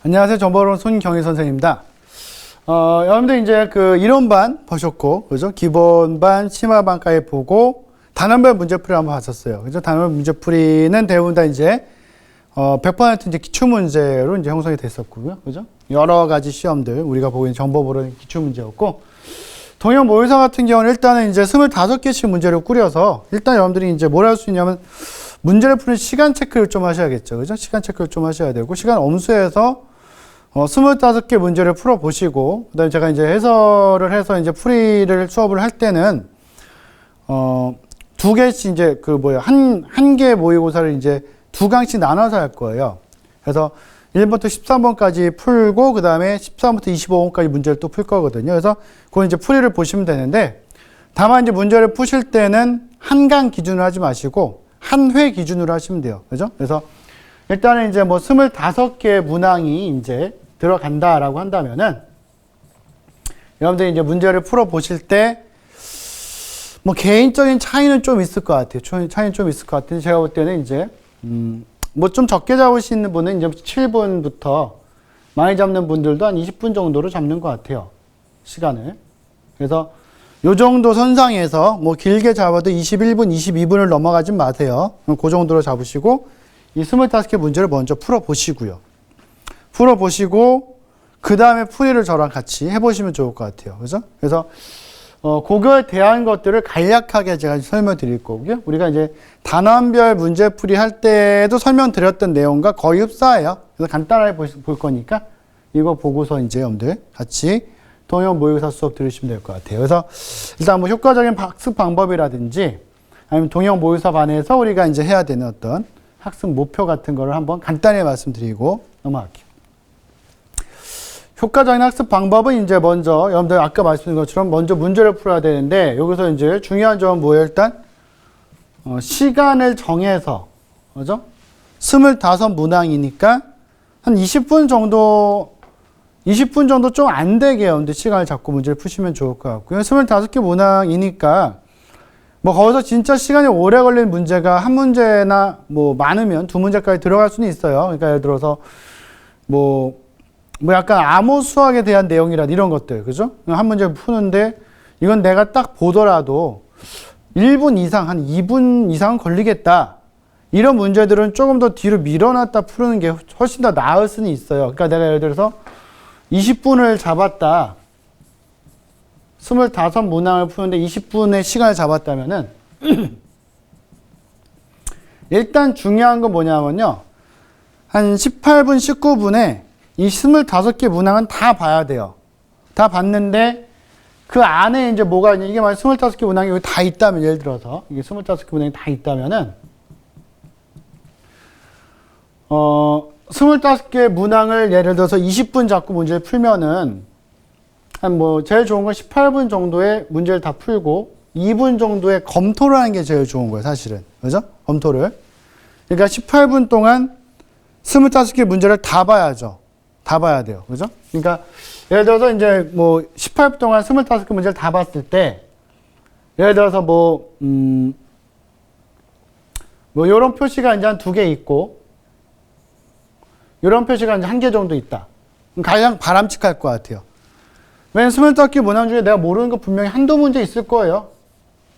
안녕하세요. 정보론 손경희 선생님입니다. 여러분들 이제 그 이론반 보셨고, 그죠? 기본반, 심화반까지 보고, 단원별 문제풀이 한번 봤었어요. 그죠? 단원별 문제풀이는 대부분 다 이제, 100% 이제 기출문제로 이제 형성이 됐었고요. 그죠? 여러 가지 시험들, 우리가 보고 있는 정보보는 기출문제였고, 동형 모의사 같은 경우는 일단은 이제 25개씩 문제를 꾸려서, 일단 여러분들이 이제 뭘 할 수 있냐면, 문제를 푸는 시간 체크를 좀 하셔야겠죠. 그죠? 시간 체크를 좀 하셔야 되고, 시간 엄수해서 25개 문제를 풀어보시고, 그 다음에 제가 이제 해설을 해서 이제 풀이를 수업을 할 때는, 2개씩 이제 한 개 모의고사를 이제 2강씩 나눠서 할 거예요. 그래서 1번부터 13번까지 풀고, 그 다음에 13번부터 25번까지 문제를 또 풀 거거든요. 그래서 그건 이제 풀이를 보시면 되는데, 다만 이제 문제를 푸실 때는 한 강 기준으로 하지 마시고, 한 회 기준으로 하시면 돼요. 그죠? 그래서 일단은 이제 25개의 문항이 이제 들어간다라고 한다면은, 여러분들이 이제 문제를 풀어 보실 때, 개인적인 차이는 좀 있을 것 같아요. 차이는 좀 있을 것 같은데, 제가 볼 때는 이제, 좀 적게 잡으시는 분은 이제 7분부터 많이 잡는 분들도 한 20분 정도로 잡는 것 같아요. 시간을. 그래서 요 정도 선상에서 길게 잡아도 21분, 22분을 넘어가지 마세요. 그 정도로 잡으시고, 이 25개 문제를 먼저 풀어보시고요. 풀어보시고, 그 다음에 풀이를 저랑 같이 해보시면 좋을 것 같아요. 그죠? 그래서, 그거에 대한 것들을 간략하게 제가 설명드릴 거고요. 우리가 이제 단원별 문제풀이 할 때도 설명드렸던 내용과 거의 흡사해요. 그래서 간단하게 볼 거니까, 이거 보고서 이제 여러분들 같이 동형 모의고사 수업 들으시면 될 것 같아요. 그래서 일단 효과적인 학습 방법이라든지 아니면 동형 모의고사 반에서 우리가 이제 해야 되는 어떤 학습 목표 같은 거를 한번 간단히 말씀드리고 넘어갈게요. 효과적인 학습 방법은 이제 먼저 여러분들 아까 말씀드린 것처럼 먼저 문제를 풀어야 되는데, 여기서 이제 중요한 점은 뭐예요? 일단 시간을 정해서, 그죠? 25문항이니까 한 20분 정도 좀 안 되게 여러분들 시간을 잡고 문제를 푸시면 좋을 것 같고요. 25개 문항이니까 거기서 진짜 시간이 오래 걸리는 문제가 한 문제나 많으면 2문제까지 들어갈 수는 있어요. 그러니까 예를 들어서 약간 암호 수학에 대한 내용이라 이런 것들, 그죠? 한 문제 푸는데 이건 내가 딱 보더라도 1분 이상, 한 2분 이상은 걸리겠다. 이런 문제들은 조금 더 뒤로 밀어놨다 푸는 게 훨씬 더 나을 수는 있어요. 그러니까 내가 예를 들어서 20분을 잡았다. 25문항을 푸는데 20분의 시간을 잡았다면은 일단 중요한 건 뭐냐면요. 한 18분, 19분에 이 25개 문항은 다 봐야 돼요. 다 봤는데 그 안에 이제 뭐가 있냐. 이게 만약 25개 문항이 여기 다 있다면, 예를 들어서 이게 25개 문항이 다 있다면은 25개 문항을 예를 들어서 20분 잡고 문제를 풀면은 한 제일 좋은 건 18분 정도의 문제를 다 풀고 2분 정도의 검토를 하는 게 제일 좋은 거예요, 사실은. 그죠? 검토를. 그러니까 18분 동안 25개 문제를 다 봐야죠. 다 봐야 돼요. 그죠? 그러니까 예를 들어서 이제 18분 동안 25개 문제를 다 봤을 때, 예를 들어서 요런 표시가 이제 한 2개 있고, 이런 표시가 이제 1개 정도 있다. 가장 바람직할 것 같아요. 왜냐면 25개 문항 중에 내가 모르는 거 분명히 한두 문제 있을 거예요.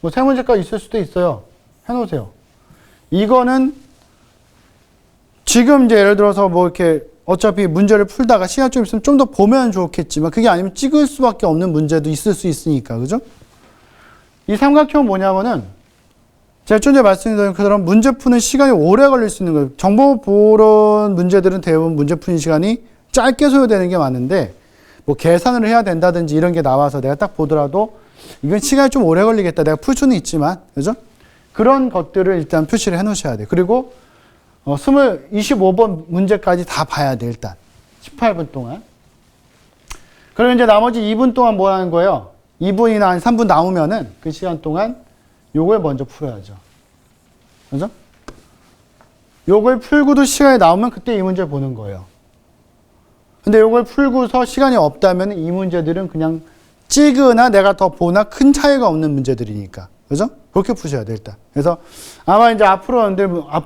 3문제까지 있을 수도 있어요. 해놓으세요. 이거는 지금 이제 예를 들어서 이렇게 어차피 문제를 풀다가 시간 좀 있으면 좀 더 보면 좋겠지만, 그게 아니면 찍을 수밖에 없는 문제도 있을 수 있으니까. 그죠? 이 삼각형은 뭐냐면은 제가 좀 전에 말씀드린 것처럼 문제 푸는 시간이 오래 걸릴 수 있는 거예요. 정보 보론 문제들은 대부분 문제 푸는 시간이 짧게 소요되는 게 많은데, 계산을 해야 된다든지 이런 게 나와서 내가 딱 보더라도 이건 시간이 좀 오래 걸리겠다. 내가 풀 수는 있지만, 그죠? 그런 것들을 일단 표시를 해 놓으셔야 돼요. 그리고 25번 문제까지 다 봐야 돼, 일단. 18분 동안. 그리고 이제 나머지 2분 동안 뭐 하는 거예요? 2분이나 한 3분 남으면은 그 시간 동안 요걸 먼저 풀어야죠. 그죠? 요걸 풀고도 시간이 나오면 그때 이 문제 보는 거예요. 근데 요걸 풀고서 시간이 없다면 이 문제들은 그냥 찍으나 내가 더 보나 큰 차이가 없는 문제들이니까. 그죠? 그렇게 푸셔야 돼, 일단. 그래서 아마 이제 앞으로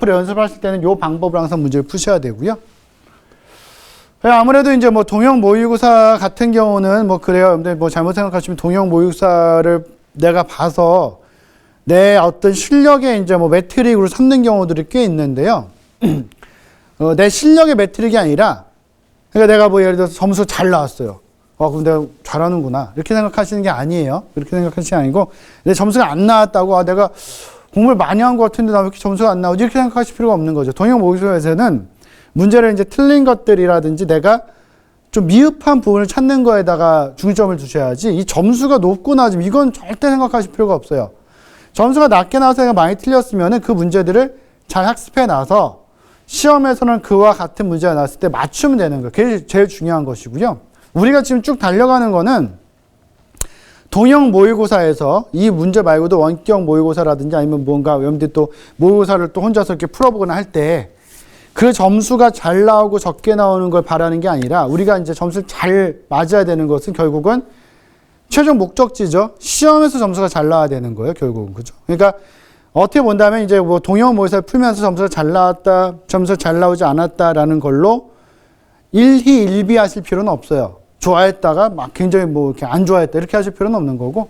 연습하실 때는 요 방법으로 항상 문제를 푸셔야 되고요. 아무래도 이제 뭐 동형 모의고사 같은 경우는 뭐 그래요. 근데 뭐 잘못 생각하시면 동형 모의고사를 내가 봐서 내 어떤 실력에 이제 뭐 매트릭으로 삼는 경우들이 꽤 있는데요. 내 실력의 매트릭이 아니라, 그러니까 내가 뭐 예를 들어서 점수 잘 나왔어요. 그럼 내가 잘하는구나. 이렇게 생각하시는 게 아니에요. 그렇게 생각하시는 게 아니고, 내 점수가 안 나왔다고, 내가 공부를 많이 한 것 같은데 나 왜 이렇게 점수가 안 나오지? 이렇게 생각하실 필요가 없는 거죠. 동형 모의고사에서는 문제를 이제 틀린 것들이라든지 내가 좀 미흡한 부분을 찾는 거에다가 중점을 두셔야지, 이 점수가 높고 낮으면 이건 절대 생각하실 필요가 없어요. 점수가 낮게 나와서 내가 많이 틀렸으면은 그 문제들을 잘 학습해 놔서 시험에서는 그와 같은 문제가 나왔을 때 맞추면 되는 거예요. 그게 제일 중요한 것이고요. 우리가 지금 쭉 달려가는 거는 동형 모의고사에서 이 문제 말고도 원격 모의고사라든지 아니면 뭔가 여러분들이 또 모의고사를 또 혼자서 이렇게 풀어보거나 할 때 그 점수가 잘 나오고 적게 나오는 걸 바라는 게 아니라, 우리가 이제 점수를 잘 맞아야 되는 것은 결국은 최종 목적지죠. 시험에서 점수가 잘 나와야 되는 거예요, 결국은. 그죠? 그러니까 어떻게 본다면 이제 뭐 동형 모의고사를 풀면서 점수가 잘 나왔다, 점수가 잘 나오지 않았다라는 걸로 일희일비하실 필요는 없어요. 좋아했다가 막 굉장히 뭐 이렇게 안 좋아했다 이렇게 하실 필요는 없는 거고,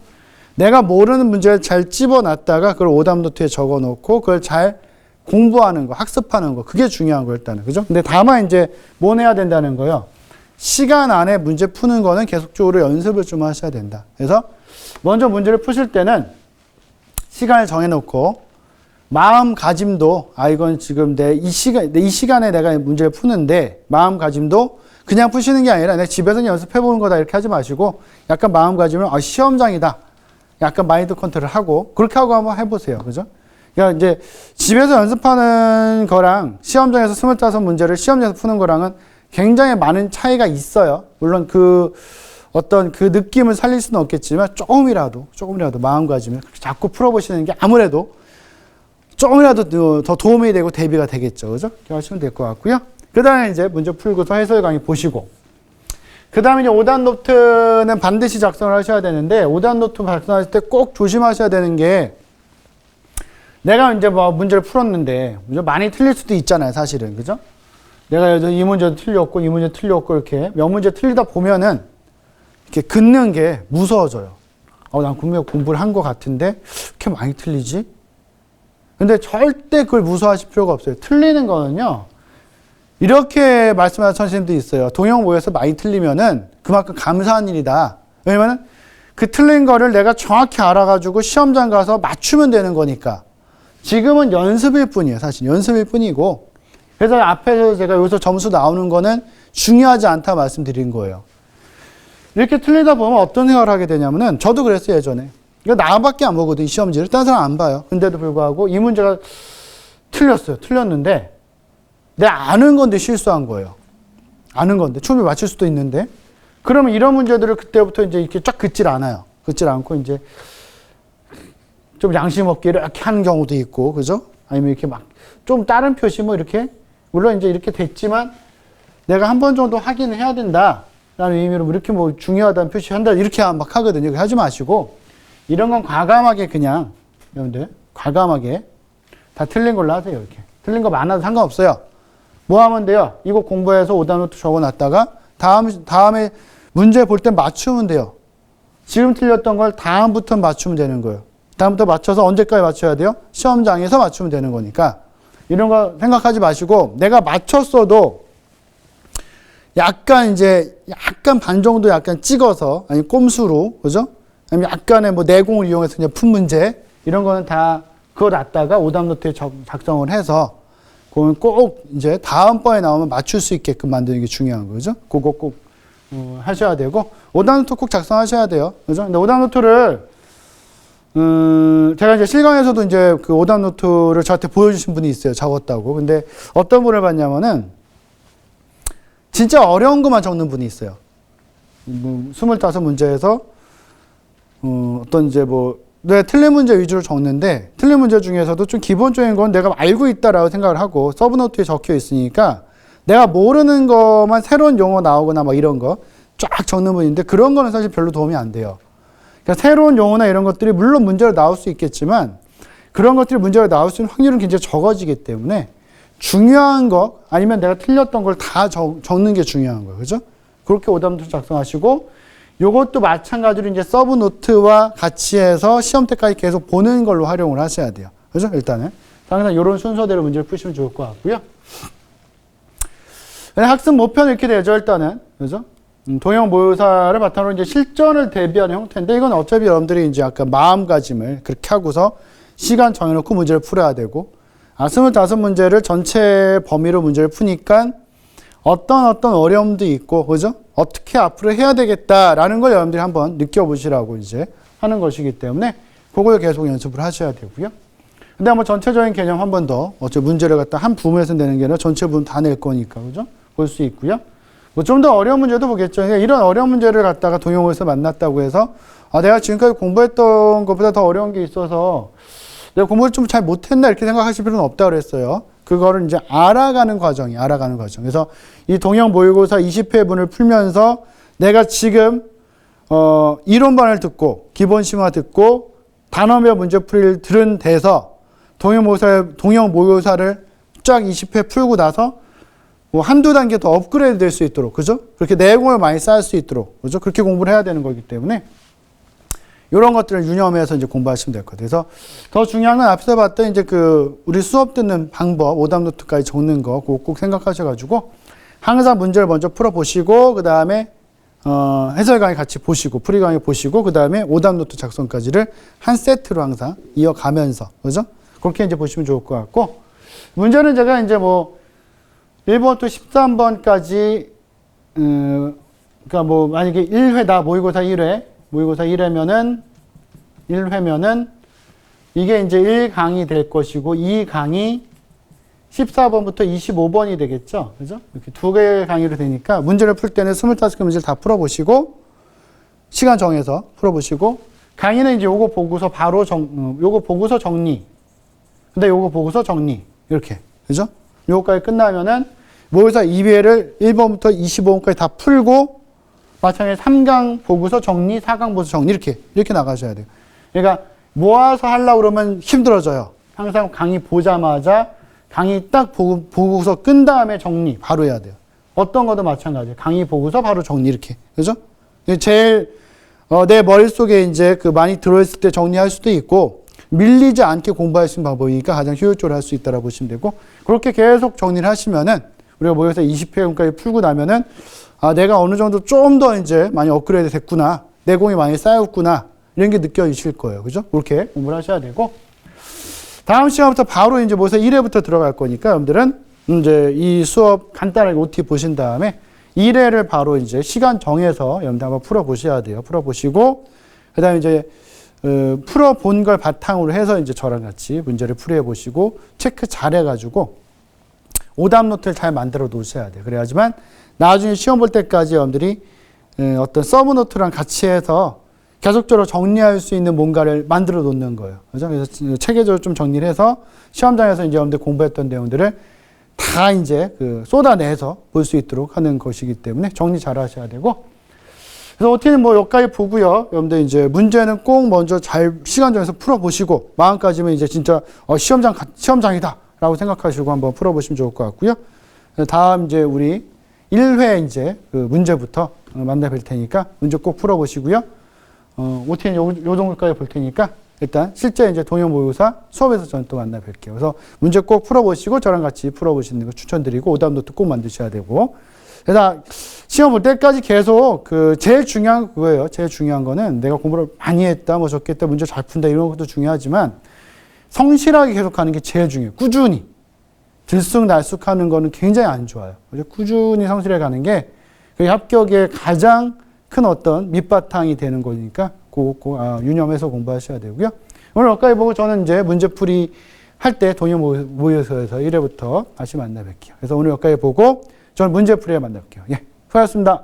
내가 모르는 문제를 잘 집어놨다가 그걸 오답노트에 적어 놓고 그걸 잘 공부하는 거, 학습하는 거, 그게 중요한 거 일단은. 그죠? 근데 다만 이제 뭐 해야 된다는 거예요. 시간 안에 문제 푸는 거는 계속적으로 연습을 좀 하셔야 된다. 그래서 먼저 문제를 푸실 때는 시간을 정해놓고 마음가짐도, 이건 지금 이 시간에 내가 문제를 푸는데 마음가짐도 그냥 푸시는 게 아니라 내가 집에서 연습해보는 거다 이렇게 하지 마시고, 약간 마음가짐을 시험장이다, 약간 마인드 컨트롤을 하고 그렇게 하고 한번 해보세요. 그죠? 그러니까 이제 집에서 연습하는 거랑 시험장에서 25문제를 시험장에서 푸는 거랑은 굉장히 많은 차이가 있어요. 물론 그 어떤 그 느낌을 살릴 수는 없겠지만 조금이라도 마음가짐을 자꾸 풀어보시는 게 아무래도 조금이라도 더 도움이 되고 대비가 되겠죠. 그죠? 이렇게 하시면 될 것 같고요. 그 다음에 이제 문제 풀고서 해설 강의 보시고, 그 다음에 이제 오답 노트는 반드시 작성을 하셔야 되는데, 오답 노트 작성하실 때 꼭 조심하셔야 되는 게, 내가 이제 뭐 문제를 풀었는데 문제 많이 틀릴 수도 있잖아요, 사실은. 그죠? 내가 이 문제도 틀렸고 이 문제 틀렸고 이렇게 몇 문제 틀리다 보면은 이렇게 긋는 게 무서워져요. 난 분명 공부를 한 것 같은데 이렇게 많이 틀리지? 근데 절대 그걸 무서워하실 필요가 없어요. 틀리는 거는요, 이렇게 말씀하는 선생님도 있어요. 동형 모의에서 많이 틀리면은 그만큼 감사한 일이다. 왜냐면은 그 틀린 거를 내가 정확히 알아가지고 시험장 가서 맞추면 되는 거니까. 지금은 연습일 뿐이에요. 사실 연습일 뿐이고, 그래서 앞에서 제가 여기서 점수 나오는 거는 중요하지 않다 말씀드린 거예요. 이렇게 틀리다 보면 어떤 생각을 하게 되냐면은, 저도 그랬어요, 예전에. 이거 나밖에 안 보거든, 시험지를. 다른 사람 안 봐요. 근데도 불구하고 이 문제가 틀렸는데 내가 아는 건데 실수한 거예요. 아는 건데 충분히 맞출 수도 있는데, 그러면 이런 문제들을 그때부터 이제 이렇게 쫙 긋질 않아요. 긋질 않고 이제 좀 양심 없게 이렇게 하는 경우도 있고, 그죠? 아니면 이렇게 막 좀 다른 표시 뭐 이렇게, 물론 이제 이렇게 됐지만 내가 한 번 정도 확인을 해야 된다 라는 의미로 이렇게 뭐 중요하다는 표시한다 이렇게 막 하거든요. 하지 마시고, 이런 건 과감하게 그냥, 여러분들 과감하게 다 틀린 걸로 하세요. 이렇게 틀린 거 많아도 상관없어요. 뭐 하면 돼요? 이거 공부해서 오답노트 적어놨다가 다음에 문제 볼 때 맞추면 돼요. 지금 틀렸던 걸 다음부터 맞추면 되는 거예요. 다음부터 맞춰서 언제까지 맞춰야 돼요? 시험장에서 맞추면 되는 거니까 이런 거 생각하지 마시고, 내가 맞췄어도 약간 반 정도 약간 찍어서, 아니 꼼수로, 그죠? 아니면 약간의 뭐 내공을 이용해서 그냥 푼 문제, 이런 거는 다 그거 놨다가 오답노트에 작성을 해서 그건 꼭 이제 다음번에 나오면 맞출 수 있게끔 만드는 게 중요한 거죠. 그거 꼭 하셔야 되고, 오답노트 꼭 작성하셔야 돼요. 그죠? 근데 오답노트를 제가 이제 실강에서도 이제 그 오답노트를 저한테 보여주신 분이 있어요. 적었다고. 근데 어떤 분을 봤냐면은 진짜 어려운 것만 적는 분이 있어요. 25문제에서 어떤 이제 뭐 내가 틀린 문제 위주로 적는데, 틀린 문제 중에서도 좀 기본적인 건 내가 알고 있다라고 생각을 하고 서브노트에 적혀 있으니까 내가 모르는 것만 새로운 용어 나오거나 막 이런 거 쫙 적는 분인데, 그런 거는 사실 별로 도움이 안 돼요. 그러니까 새로운 용어나 이런 것들이 물론 문제로 나올 수 있겠지만 그런 것들이 문제로 나올 수 있는 확률은 굉장히 적어지기 때문에 중요한 거 아니면 내가 틀렸던 걸 다 적는 게 중요한 거예요. 그죠? 그렇게 오답노트 작성하시고 요것도 마찬가지로 이제 서브 노트와 같이 해서 시험 때까지 계속 보는 걸로 활용을 하셔야 돼요. 그죠? 일단은. 항상 이런 순서대로 문제를 푸시면 좋을 것 같고요. 학습 목표는 이렇게 되죠, 일단은. 그죠? 동형 모의고사를 바탕으로 이제 실전을 대비하는 형태인데 이건 어차피 여러분들이 이제 약간 마음가짐을 그렇게 하고서 시간 정해놓고 문제를 풀어야 되고 25문제를 전체 범위로 문제를 푸니까 어떤 어려움도 있고, 그죠? 어떻게 앞으로 해야 되겠다라는 걸 여러분들이 한번 느껴보시라고 이제 하는 것이기 때문에 그걸 계속 연습을 하셔야 되고요. 근데 한번 전체적인 개념 한 번 더, 어차피 문제를 갖다 한 부분에서 내는 게 아니라 전체 부분 다 낼 거니까, 그죠? 볼 수 있고요. 뭐 좀 더 어려운 문제도 보겠죠. 그러니까 이런 어려운 문제를 갖다가 동영어에서 만났다고 해서, 내가 지금까지 공부했던 것보다 더 어려운 게 있어서 내가 공부를 좀 잘 못했나 이렇게 생각하실 필요는 없다고 그랬어요. 그거를 이제 알아가는 과정. 그래서 이 동형 모의고사 20회분을 풀면서 내가 지금, 이론반을 듣고, 기본 심화 듣고, 단어별 문제풀이를 들은 데서 동형 모의고사를 쫙 20회 풀고 나서 뭐 한두 단계 더 업그레이드 될 수 있도록, 그죠? 그렇게 내공을 많이 쌓을 수 있도록, 그죠? 그렇게 공부를 해야 되는 거기 때문에 이런 것들을 유념해서 이제 공부하시면 될 것 같아요. 그래서 더 중요한 건 앞서 봤던 이제 우리 수업 듣는 방법, 오답 노트까지 적는 거 꼭 생각하셔가지고 항상 문제를 먼저 풀어보시고, 그 다음에, 해설 강의 같이 보시고, 프리 강의 보시고, 그 다음에 오답 노트 작성까지를 한 세트로 항상 이어가면서, 그죠? 그렇게 이제 보시면 좋을 것 같고, 문제는 제가 이제 뭐, 1번부터 13번까지, 그러니까 뭐, 만약에 1회, 모의고사 1회면은, 이게 이제 1강이 될 것이고, 2강이 14번부터 25번이 되겠죠? 그죠? 이렇게 두 개의 강의로 되니까, 문제를 풀 때는 25개 문제를 다 풀어보시고, 시간 정해서 풀어보시고, 강의는 이제 요거 보고서 바로 요거 보고서 정리. 근데 요거 보고서 정리. 이렇게. 그죠? 요거까지 끝나면은, 모의고사 2회를 1번부터 25번까지 다 풀고, 마찬가지로 3강 보고서 정리, 4강 보고서 정리. 이렇게 나가셔야 돼요. 그러니까, 모아서 하려고 그러면 힘들어져요. 항상 강의 보자마자, 강의 딱 보고서 끈 다음에 정리 바로 해야 돼요. 어떤 것도 마찬가지예요. 강의 보고서 바로 정리 이렇게. 그죠? 제일, 내 머릿속에 이제 많이 들어있을 때 정리할 수도 있고, 밀리지 않게 공부할 수 있는 방법이니까 가장 효율적으로 할 수 있다고 보시면 되고, 그렇게 계속 정리를 하시면은, 우리가 모의고사 20회까지 풀고 나면은, 내가 어느 정도 좀 더 이제 많이 업그레이드 됐구나. 내공이 많이 쌓였구나. 이런 게 느껴지실 거예요. 그죠? 그렇게 공부를 하셔야 되고, 다음 시간부터 바로 이제 모의고사 1회부터 들어갈 거니까, 여러분들은 이제 이 수업 간단하게 OT 보신 다음에 1회를 바로 이제 시간 정해서 여러분들 한번 풀어보셔야 돼요. 풀어보시고, 그 다음에 이제, 풀어본 걸 바탕으로 해서 이제 저랑 같이 문제를 풀이해 보시고, 체크 잘 해가지고, 오답 노트를 잘 만들어 놓으셔야 돼요. 그래야지만 나중에 시험 볼 때까지 여러분들이 어떤 서브 노트랑 같이 해서 계속적으로 정리할 수 있는 뭔가를 만들어 놓는 거예요. 그죠? 그래서 체계적으로 좀 정리를 해서 시험장에서 이제 여러분들 공부했던 내용들을 다 이제 쏟아내서 볼 수 있도록 하는 것이기 때문에 정리 잘 하셔야 되고, 그래서 OT는 뭐 여기까지 보고요. 여러분들 이제 문제는 꼭 먼저 잘 시간 정해서 풀어보시고, 마음까지면 이제 진짜 시험장이다 라고 생각하시고 한번 풀어보시면 좋을 것 같고요. 다음 이제 우리 1회 이제 문제부터 만나 뵐 테니까 문제 꼭 풀어보시고요. OT는 요 정도까지 볼 테니까 일단 실제 이제 동형 모의고사 수업에서 저는 또 만나 뵐게요. 그래서 문제 꼭 풀어보시고 저랑 같이 풀어보시는 거 추천드리고, 오답 노트 꼭 만드셔야 되고, 그래서 시험 볼 때까지 계속 제일 중요한 거 그거예요. 제일 중요한 거는 내가 공부를 많이 했다, 뭐 적겠다, 문제 잘 푼다 이런 것도 중요하지만 성실하게 계속하는 게 제일 중요해요. 꾸준히. 들쑥날쑥하는 거는 굉장히 안 좋아요. 꾸준히 성실해 가는 게 합격의 가장 큰 어떤 밑바탕이 되는 거니까 유념해서 공부하셔야 되고요. 오늘 여기까지 보고 저는 이제 문제풀이 할 때 동형 모의고사에서 1회부터 다시 만나 뵐게요. 그래서 오늘 여기까지 보고 저는 문제풀이에 만나 뵐게요. 예, 수고하셨습니다.